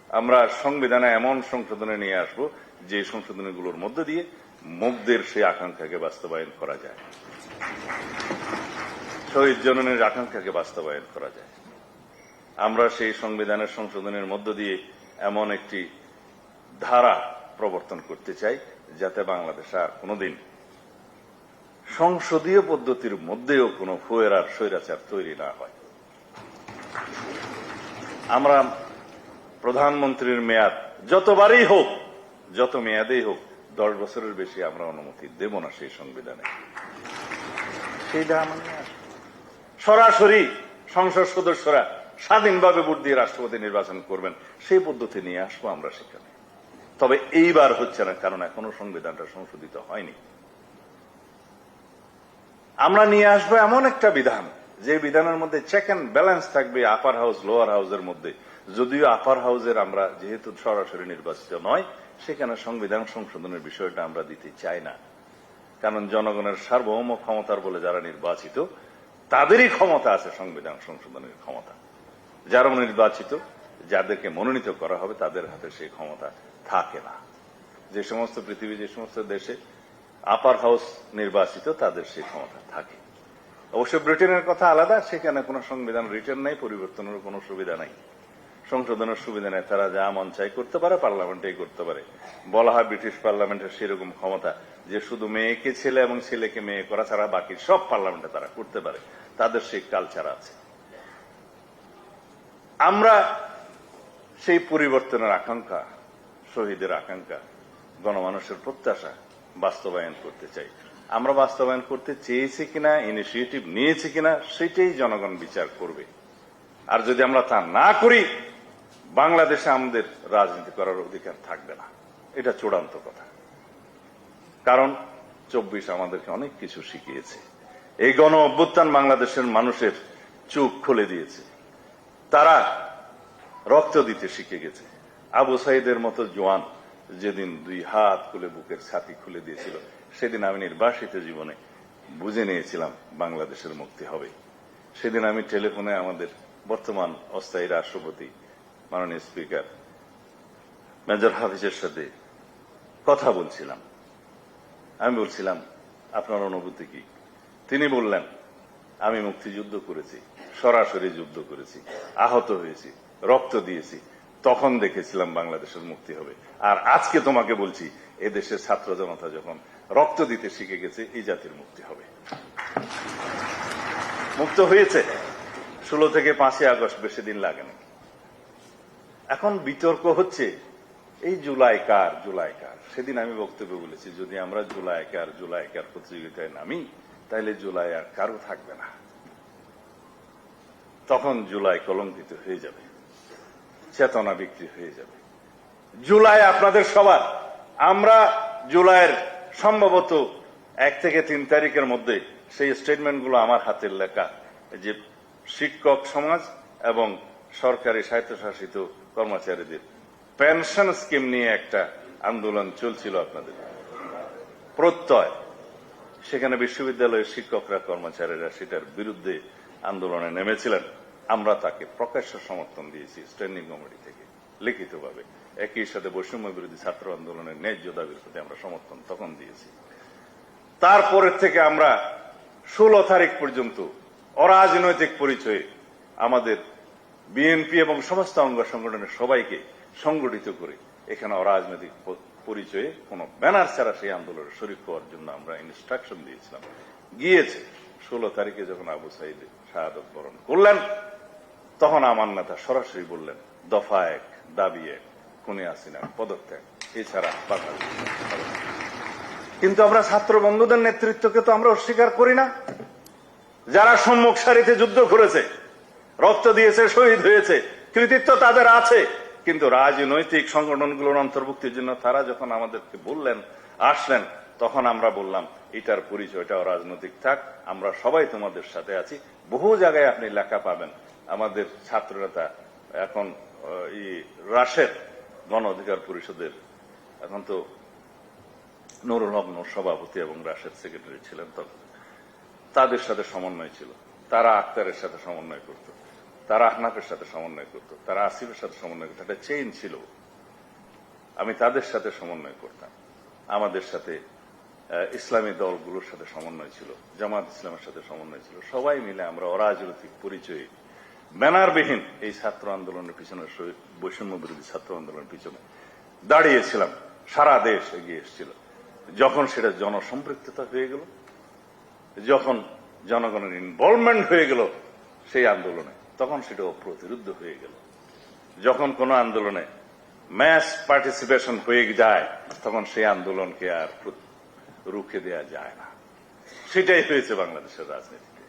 আমরা সংবিধানে এমন সংশোধনে নিয়ে আসব যে সংশোধনীগুলোর মধ্য দিয়ে মুগ্ধের সেই আকাঙ্ক্ষাকে বাস্তবায়ন করা যায়, শহীদ জননীর আকাঙ্ক্ষাকে বাস্তবায়ন করা যায়। আমরা সেই সংবিধানের সংশোধনের মধ্য দিয়ে এমন একটি ধারা প্রবর্তন করতে চাই যাতে বাংলাদেশে আর কোনদিন সংসদীয় পদ্ধতির মধ্যেও কোনো ফুয়েরার স্বৈরাচার তৈরি না হয়। আমরা প্রধানমন্ত্রীর মেয়াদ যতবারই হোক, যত মেয়াদেই হোক, 10 বছরের বেশি আমরা অনুমতি দেব না সেই সংবিধানে। সেইটা সরাসরি সংসদ সদস্যরা স্বাধীনভাবে ভোট দিয়ে রাষ্ট্রপতি নির্বাচন করবেন, সেই পদ্ধতি নিয়ে আসবো আমরা সেখানে। তবে এইবার হচ্ছে না, কারণ এখনো সংবিধানটা সংশোধিত হয়নি। আমরা নিয়ে আসবো এমন একটা বিধান, যে বিধানের মধ্যে চেক অ্যান্ড ব্যালেন্স থাকবে আপার হাউস লোয়ার হাউসের মধ্যে। যদিও আপার হাউসের আমরা যেহেতু সরাসরি নির্বাচিত নয়, সেখানে সংবিধান সংশোধনের বিষয়টা আমরা দিতে চাই না। কারণ জনগণের সার্বভৌম ক্ষমতার বলে যারা নির্বাচিত, তাদেরই ক্ষমতা আছে সংবিধান সংশোধনের ক্ষমতা। যারা নির্বাচিত, যাদেরকে মনোনীত করা হবে, তাদের হাতে সেই ক্ষমতা থাকে না। যে সমস্ত পৃথিবী, যে সমস্ত দেশে আপার হাউস নির্বাচিত, তাদের সেই ক্ষমতা থাকে। অবশ্য ব্রিটেনের কথা আলাদা, সেখানে কোনো সংবিধান রিটার্ন নাই, পরিবর্তনের কোনো সুবিধা নাই, সংশোধনের সুবিধা নেই। তারা যা মন চাই করতে পারে, পার্লামেন্টেই করতে পারে। বলা হয় ব্রিটিশ পার্লামেন্টের সেরকম ক্ষমতা যে শুধু মেয়েকে ছেলে এবং ছেলেকে মেয়ে করা ছাড়া বাকি সব পার্লামেন্টে তারা করতে পারে। তাদের সেই কালচার আছে। আমরা সেই পরিবর্তনের আকাঙ্ক্ষা, শহীদের আকাঙ্ক্ষা, গণমানুষের প্রত্যাশা বাস্তবায়ন করতে চাই। আমরা বাস্তবায়ন করতে চেয়েছি কিনা, ইনিশিয়েটিভ নিয়েছি কিনা, সেটাই জনগণ বিচার করবে। আর যদি আমরা তা না করি, বাংলাদেশে আমাদের রাজনীতি করার অধিকার থাকবে না। এটা চূড়ান্ত কথা। কারণ 24 আমাদেরকে অনেক কিছু শিখিয়েছে। এই গণ অভ্যুত্থান বাংলাদেশের মানুষের চোখ খুলে দিয়েছে। তারা রক্ত দিতে শিখে গেছে। আবু সাইদের মতো জওয়ান যেদিন 2 হাত খুলে বুকের ছাতি খুলে দিয়েছিল, সেদিন আমি নির্বাসিত জীবনে বুঝে নিয়েছিলাম বাংলাদেশের মুক্তি হবে। সেদিন আমি টেলিফোনে আমাদের বর্তমান অস্থায়ী রাষ্ট্রপতি মাননীয় স্পিকার মেজর হাফিজের সাথে কথা বলছিলাম। আমি বলছিলাম, আপনার অনুভূতি কি? তিনি বললেন, আমি মুক্তিযুদ্ধ করেছি, সরাসরি যুদ্ধ করেছি, আহত হয়েছি, রক্ত দিয়েছি, তখন দেখেছিলাম বাংলাদেশের মুক্তি হবে। আর আজকে তোমাকে বলছি, এদেশের ছাত্র জনতা যখন রক্ত দিতে শিখে গেছে, এই জাতির মুক্তি হবে। মুক্ত হয়েছে 16 থেকে 5ই আগস্ট, বেশি দিন লাগে না। এখন বিতর্ক হচ্ছে এই জুলাই কার। সেদিন আমি বক্তব্যে বলেছি, যদি আমরা জুলাই কার প্রতিযোগিতায় নামি তাহলে জুলাই আর কারো থাকবে না, তখন জুলাই কলঙ্কিত হয়ে যাবে, চেতনা বিক্রি হয়ে যাবে। জুলাই আপনাদের সবার। আমরা জুলাইয়ের সম্ভবত 1 থেকে 3 তারিখের মধ্যে সেই স্টেটমেন্টগুলো আমার হাতের লেখা, যে শিক্ষক সমাজ এবং সরকারি স্বায়ত্তশাসিত কর্মচারীদের পেনশন স্কিম নিয়ে একটা আন্দোলন চলছিল আপনাদের প্রত্যয়, সেখানে বিশ্ববিদ্যালয়ের শিক্ষকরা কর্মচারীরা সেটার বিরুদ্ধে আন্দোলনে নেমেছিলেন। আমরা তাকে প্রকাশ্য সমর্থন দিয়েছি স্ট্যান্ডিং কমিটি থেকে লিখিতভাবে। একই সাথে বৈষম্য বিরোধী ছাত্র আন্দোলনের ন্যায্য দাবির প্রতি আমরা সমর্থন তখন দিয়েছি। তারপরের থেকে আমরা 16 তারিখ পর্যন্ত অরাজনৈতিক পরিচয়ে আমাদের বিএনপি এবং সমস্ত অঙ্গ সংগঠনের সবাইকে সংগঠিত করে এখানে অরাজনৈতিক পরিচয়ে কোন ব্যানার ছাড়া সেই আন্দোলনে শরীক হওয়ার জন্য আমরা ইনস্ট্রাকশন দিয়েছিলাম। গিয়েছে 16 তারিখে যখন আবু সাইদ শাহাদত বরণ করলেন, তখন আমার নেতা সরাসরি বললেন, দফা 1, দাবি 1, খুনি হাসিনা পদত্যাগ, এছাড়া বাংলাদেশ। কিন্তু আমরা ছাত্র বন্ধুদের নেতৃত্বকে তো আমরা অস্বীকার করি না। যারা সম্মুখ সারিতে যুদ্ধ করেছে, রক্ত দিয়েছে, শহীদ হয়েছে, কৃতিত্ব তাদের আছে। কিন্তু রাজনৈতিক সংগঠনগুলোর অন্তর্ভুক্তির জন্য তারা যখন আমাদেরকে বললেন, আসলেন, তখন আমরা বললাম এটার পরিচয়টা রাজনৈতিক থাক, আমরা সবাই তোমাদের সাথে আছি। বহু জায়গায় আপনি লেখা পাবেন। আমাদের ছাত্রনেতা এখন রাশেদ গণ অধিকার পরিষদের, এখন তো নুরুল হক নূর সভাপতি এবং রাশেদ সেক্রেটারি ছিলেন তখন, তাদের সাথে সমন্বয় ছিল। তারা আক্তারের সাথে সমন্বয় করত, তারা আহনাফের সাথে সমন্বয় করত, তারা আসিফের সাথে সমন্বয় করত। একটা চেইন ছিল। আমি তাদের সাথে সমন্বয় করতাম। আমাদের সাথে ইসলামী দলগুলোর সাথে সমন্বয় ছিল, জামাত ইসলামের সাথে সমন্বয় ছিল। সবাই মিলে আমরা অরাজনৈতিক পরিচয়ে ব্যানারবিহীন এই ছাত্র আন্দোলনের পিছনে, বৈষম্য বিরোধী ছাত্র আন্দোলনের পিছনে দাঁড়িয়েছিলাম। সারা দেশ এগিয়ে এসেছিল। যখন সেটা জনসম্পৃক্ততা হয়ে গেল, যখন জনগণের ইনভলভমেন্ট হয়ে গেল সেই আন্দোলনে, তখন সেটা অপ্রতিরোধ্য হয়ে গেল। যখন কোন আন্দোলনে ম্যাস পার্টিসিপেশন হয়ে যায়, তখন সেই আন্দোলনকে আর রুখে দেয়া যায় না। সেটাই হয়েছে বাংলাদেশের রাজনীতিতে।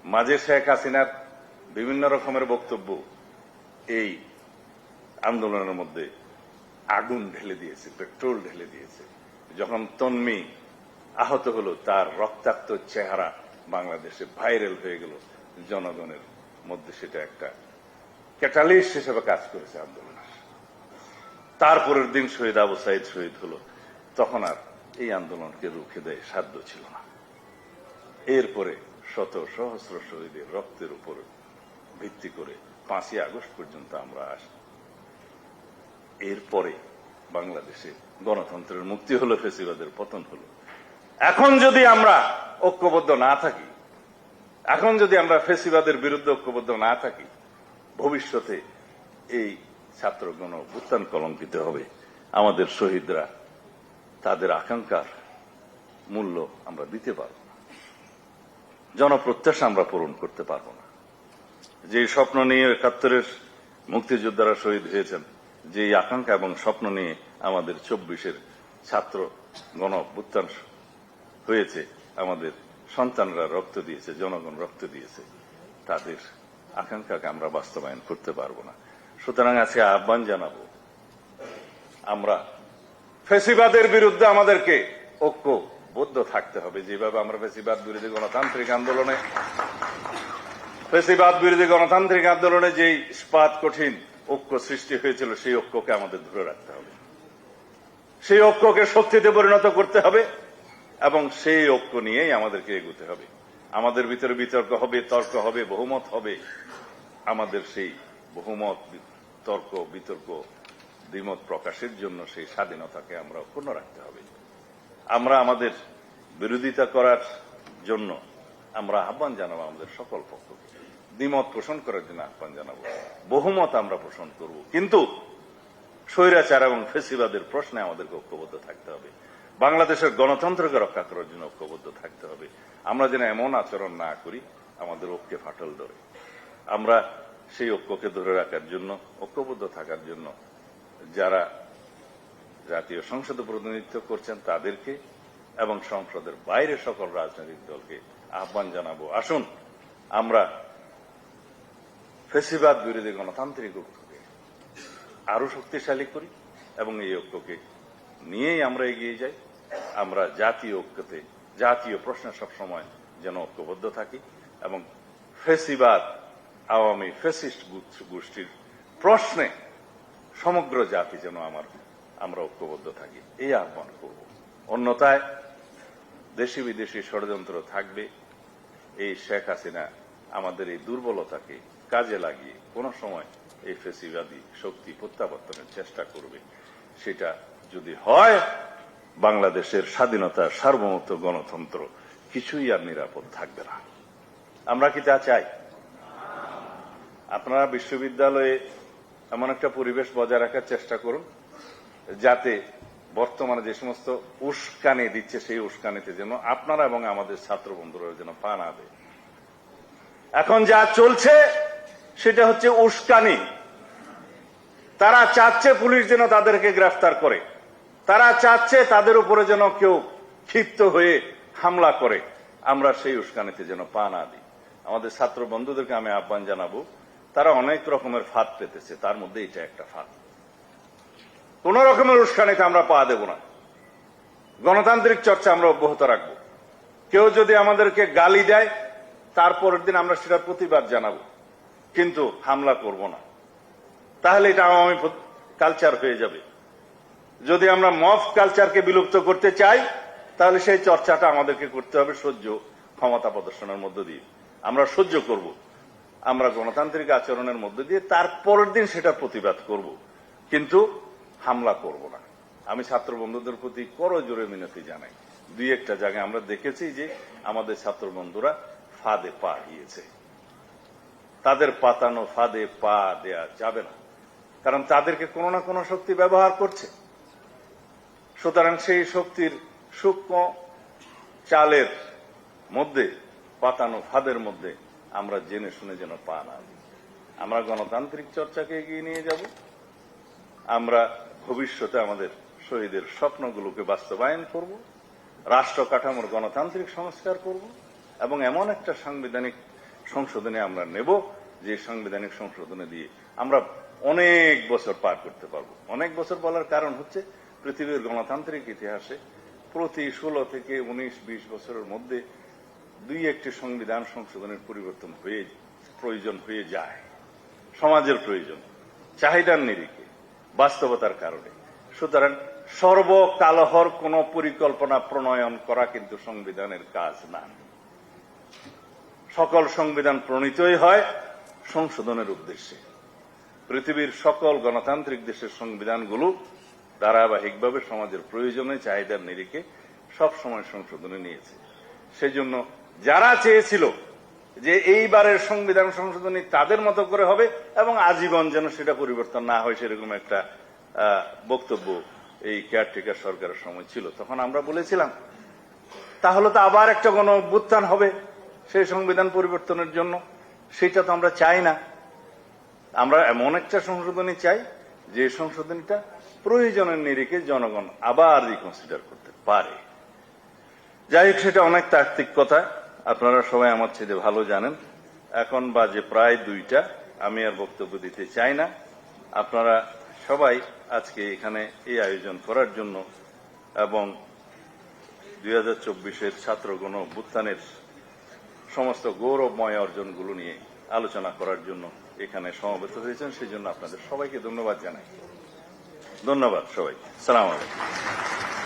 মাঝে শেখ হাসিনার বিভিন্ন রকমের বক্তব্য এই আন্দোলনের মধ্যে আগুন ঢেলে দিয়েছে, পেট্রোল ঢেলে দিয়েছে। যখন তন্মী আহত হলো, তার রক্তাক্ত চেহারা বাংলাদেশে ভাইরাল হয়ে গেল, জনগণের মধ্যে সেটা একটা ক্যাটালিস্ট হিসেবে কাজ করেছে আন্দোলন। তারপরের দিন শহীদ আবু সাইদ শহীদ হলো, তখন আর এই আন্দোলনকে রুখে দেয় সাধ্য ছিল না। এরপরে শত সহস্র শহীদের রক্তের উপর ভিত্তি করে 5ই আগস্ট পর্যন্ত আমরা আসি। এরপরে বাংলাদেশে গণতন্ত্রের মুক্তি হলো, ফ্যাসিবাদের পতন হলো। এখন যদি আমরা ঐক্যবদ্ধ না থাকি, এখন যদি আমরা ফ্যাসিবাদের বিরুদ্ধে ঐক্যবদ্ধ না থাকি, ভবিষ্যতে এই ছাত্র গণ অভ্যুত্থান কলঙ্কিত হবে। আমাদের শহীদরা তাদের আকাঙ্ক্ষার মূল্য আমরা দিতে পারব না, জনপ্রত্যাশা আমরা পূরণ করতে পারব না। যে স্বপ্ন নিয়ে 71-এর মুক্তিযোদ্ধারা শহীদ হয়েছেন, যে আকাঙ্ক্ষা এবং স্বপ্ন নিয়ে আমাদের 24-এর ছাত্র গণ অভ্যুত্থান হয়েছে, আমাদের সন্তানরা রক্ত দিয়েছে, জনগণ রক্ত দিয়েছে, তাদের আকাঙ্ক্ষাকে আমরা বাস্তবায়ন করতে পারব না। সুতরাং আজকে আহ্বান জানাবো, আমরা ফ্যাসিবাদের বিরুদ্ধে আমাদেরকে ঐক্যবদ্ধ থাকতে হবে। যেভাবে আমরা ফ্যাসিবাদ বিরোধী গণতান্ত্রিক আন্দোলনে যেই ইস্পাত কঠিন ঐক্য সৃষ্টি হয়েছিল, সেই ঐক্যকে আমাদের ধরে রাখতে হবে, সেই ঐক্যকে শক্তিতে পরিণত করতে হবে এবং সেই ঐক্য নিয়েই আমাদেরকে এগোতে হবে। আমাদের ভিতরে বিতর্ক হবে, তর্ক হবে, বহুমত হবে। আমাদের সেই বহুমত, তর্ক, বিতর্ক, দ্বিমত প্রকাশের জন্য সেই স্বাধীনতাকে আমরা অক্ষুণ্ণ রাখতে হবে। আমরা আমাদের বিরোধিতা করার জন্য আমরা আহ্বান জানাবো আমাদের সকল পক্ষকে, দ্বিমত পোষণ করার জন্য আহ্বান জানাবো, বহুমত আমরা পোষণ করব, কিন্তু স্বৈরাচার এবং ফ্যাসিবাদের প্রশ্নে আমাদেরকে ঐক্যবদ্ধ থাকতে হবে। বাংলাদেশের গণতন্ত্রকে রক্ষা করার জন্য ঐক্যবদ্ধ থাকতে হবে। আমরা যেন এমন আচরণ না করি আমাদের ঐক্যে ফাটল ধরে। আমরা সেই ঐক্যকে ধরে রাখার জন্য, ঐক্যবদ্ধ থাকার জন্য যারা জাতীয় সংসদে প্রতিনিধিত্ব করছেন তাদেরকে এবং সংসদের বাইরে সকল রাজনৈতিক দলকে আহ্বান জানাবো, আসুন আমরা ফ্যাসিবাদ বিরোধী গণতান্ত্রিক ঐক্যকে আরো শক্তিশালী করি এবং এই ঐক্যকে নিয়েই আমরা এগিয়ে যাই। আমরা জাতীয় ঐক্যতে, জাতীয় প্রশ্নে সবসময় যেন ঐক্যবদ্ধ থাকি এবং ফ্যাসিবাদ আওয়ামী ফ্যাসিস্ট গোষ্ঠীর প্রশ্নে সমগ্র জাতি যেন আমরা ঐক্যবদ্ধ থাকি, এই আহ্বান করব। অন্যথায় দেশি বিদেশি ষড়যন্ত্র থাকবে। এই শেখ হাসিনা আমাদের এই দুর্বলতাকে কাজে লাগিয়ে কোন সময় এই ফ্যাসিবাদী শক্তি প্রত্যাবর্তনের চেষ্টা করবে। সেটা যদি হয়, বাংলাদেশের স্বাধীনতা, সার্বভৌমত্ব, গণতন্ত্র কিছুই আর নিরাপদ থাকবে না। আমরা কি তা চাই? আপনারা বিশ্ববিদ্যালয়ে এমন একটা পরিবেশ বজায় রাখার চেষ্টা করুন যাতে বর্তমানে যে সমস্ত উস্কানি দিচ্ছে সেই উস্কানিতে যেন আপনারা এবং আমাদের ছাত্র বন্ধুরা যেন পা না দেয়। এখন যা চলছে সেটা হচ্ছে উস্কানি। তারা চাচ্ছে পুলিশ যেন তাদেরকে গ্রেফতার করে, তারা চাচ্ছে তাদের উপরে যেন কেউ ক্ষিপ্ত হয়ে হামলা করে। আমরা সেই উস্কানিতে যেন পা না দিই। আমাদের ছাত্র বন্ধুদেরকে আমি আহ্বান জানাবো, তারা অনেক রকমের ফাঁদ পেতেছে, তার মধ্যে এটা একটা ফাঁদ। কোন রকমের উস্কানিতে আমরা পা দেব না। গণতান্ত্রিক চর্চা আমরা অব্যাহত রাখবো। কেউ যদি আমাদেরকে গালি দেয়, তারপরের দিন আমরা সেটার প্রতিবাদ জানাবো, কিন্তু হামলা করব না। তাহলে এটা আওয়ামী কালচার হয়ে যাবে। যদি আমরা মফ কালচারকে বিলুপ্ত করতে চাই, তাহলে সেই চর্চাটা আমাদেরকে করতে হবে সহ্য, ক্ষমতা প্রদর্শনের মধ্য দিয়ে। আমরা সহ্য করব, আমরা গণতান্ত্রিক আচরণের মধ্য দিয়ে তারপরের দিন সেটা প্রতিবাদ করব, কিন্তু হামলা করব না। আমি ছাত্র বন্ধুদের প্রতি করজোরে মিনতি জানাই। দুই একটা জায়গায় আমরা দেখেছি যে আমাদের ছাত্র বন্ধুরা ফাঁদে পা দিয়েছে। তাদের পাতানো ফাঁদে পা দেয়া যাবে না, কারণ তাদেরকে কোনো না কোনো শক্তি ব্যবহার করছে। সুতরাং সেই শক্তির সূক্ষ্ম চালের মধ্যে, পাতানো ফাঁদের মধ্যে আমরা জেনে শুনে যেন পা না দিই। আমরা গণতান্ত্রিক চর্চাকে এগিয়ে নিয়ে যাব। আমরা ভবিষ্যতে আমাদের শহীদের স্বপ্নগুলোকে বাস্তবায়ন করব, রাষ্ট্র কাঠামোর গণতান্ত্রিক সংস্কার করব এবং এমন একটা সাংবিধানিক সংশোধনে আমরা নেব যে সাংবিধানিক সংশোধনে দিয়ে আমরা অনেক বছর পার করতে পারবো। অনেক বছর বলার কারণ হচ্ছে পৃথিবীর গণতান্ত্রিক ইতিহাসে প্রতি 16 থেকে 19-20 বছরের মধ্যে দুই একটি সংবিধান সংশোধনের পরিবর্তন প্রয়োজন হয়ে যায়, সমাজের প্রয়োজন, চাহিদার নিরিখে, বাস্তবতার কারণে। সুতরাং সর্বকালহর কোন পরিকল্পনা প্রণয়ন করা কিন্তু সংবিধানের কাজ না। সকল সংবিধান প্রণীতই হয় সংশোধনের উদ্দেশ্যে। পৃথিবীর সকল গণতান্ত্রিক দেশের সংবিধানগুলো ধারাবাহিকভাবে সমাজের প্রয়োজনে, চাহিদার নিরিখে সবসময় সংশোধনে নিয়েছে। সেজন্য যারা চেয়েছিল যে এইবারের সংবিধান সংশোধনী তাদের মতো করে হবে এবং আজীবন যেন সেটা পরিবর্তন না হয়, সেরকম একটা বক্তব্য এই কেয়ারটেকার সরকারের সময় ছিল, তখন আমরা বলেছিলাম তাহলে তো আবার একটা গণ অভ্যুত্থান হবে সেই সংবিধান পরিবর্তনের জন্য। সেটা তো আমরা চাই না। আমরা এমন একটা সংশোধনী চাই যে সংশোধনীটা প্রয়োজনের নিরিখে জনগণ আবার রিকনসিডার করতে পারে। যাই হোক, সেটা অনেক তাত্ত্বিক কথা, আপনারা সবাই আমার চেয়ে ভালো জানেন। এখন বাজে প্রায় 2টা, আমি আর বক্তব্য দিতে চাই না। আপনারা সবাই আজকে এখানে এই আয়োজন করার জন্য এবং 2024-এর ছাত্র গণ অভ্যুত্থানের সমস্ত গৌরবময় অর্জনগুলো নিয়ে আলোচনা করার জন্য এখানে সমবেত হয়েছেন, সেই জন্য আপনাদের সবাইকে ধন্যবাদ জানাই। ধন্যবাদ সবাইকে। আসসালামু আলাইকুম।